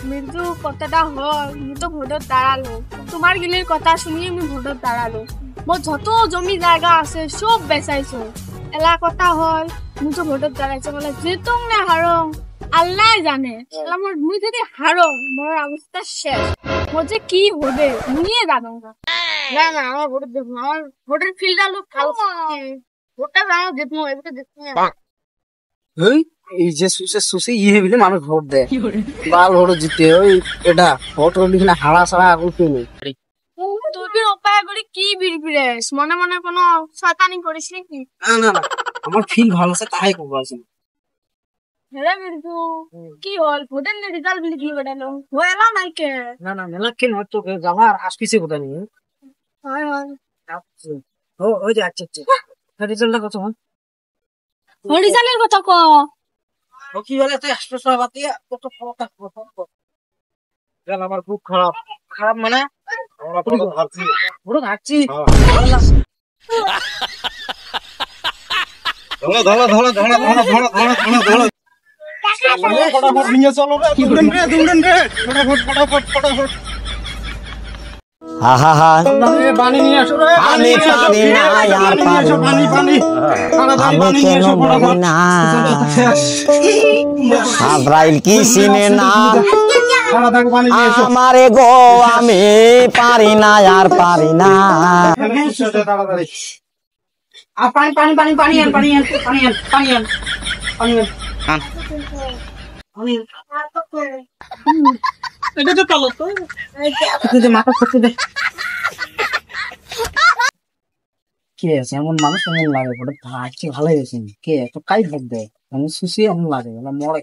মৃত্যু কথাটা হয় মু তো ভোটত দাঁড়ালো তোমার গিলির কথা শুনি আমি ভোটত দাঁড়ালো মোর যত জমি জায়গা আছে সব বেচাইছো এলা কথা হয় মু তো ভোটত দাঁড়াইছো বলে যেতং না হারং আল্লাহ জানে এলা মোর মুই যদি হারং মোর অবস্থা শেষ মোর যে কি হবে মুইয়ে জানো না না আমার ভোট দেব আমার ভোটের ফিল্ডটা লোক ভালো ভোটটা জানো জিতমু এবারে জিতমু এই এই যে সুসে ইয়ে বিলে মানুষ ভোট দেয় বাল ভোট জিতে ওই এটা ভোট লিখে না হারা ছাড়া আগুন পেলে তুই কি উপায় করে কি বিড়বিড়েস মনে মনে কোনো শয়তানি করিস নাকি না আমার ফিল ভালো আছে তাই করবো আছে হেরে বিড়ু কি হল ভোটের রেজাল্ট বিলি কি বেটালো হয়লা নাই কে না মেলা কেন হয়তো যাবার আসপিছে কোথায় নিয়ে হয় হয় ও ওই যে আচ্ছা রেজাল্টটা কত হয় রেজাল্টের কথা ক ও কি বলে তুই আসতে বাতিয়া কত ফলটা আমার খুব খারাপ মানে আমরা পুরো ঘাটছি ফটাফট নিয়ে চলো রে ফটাফট পানি নিয়ে আসো রে আমি পারি না আর পানি আমি কেন পারি না আব্রাইল কি চিনে না আমারে গো আমি পারি না আর পারি না এটা তো চলো তো মাথা করতে দে কে আছে এমন মানুষ এমন লাগে বলে আজকে ভালোই হয়েছে কে তো কাই ভোট দেয় এমন সুশি এমন লাগে মরে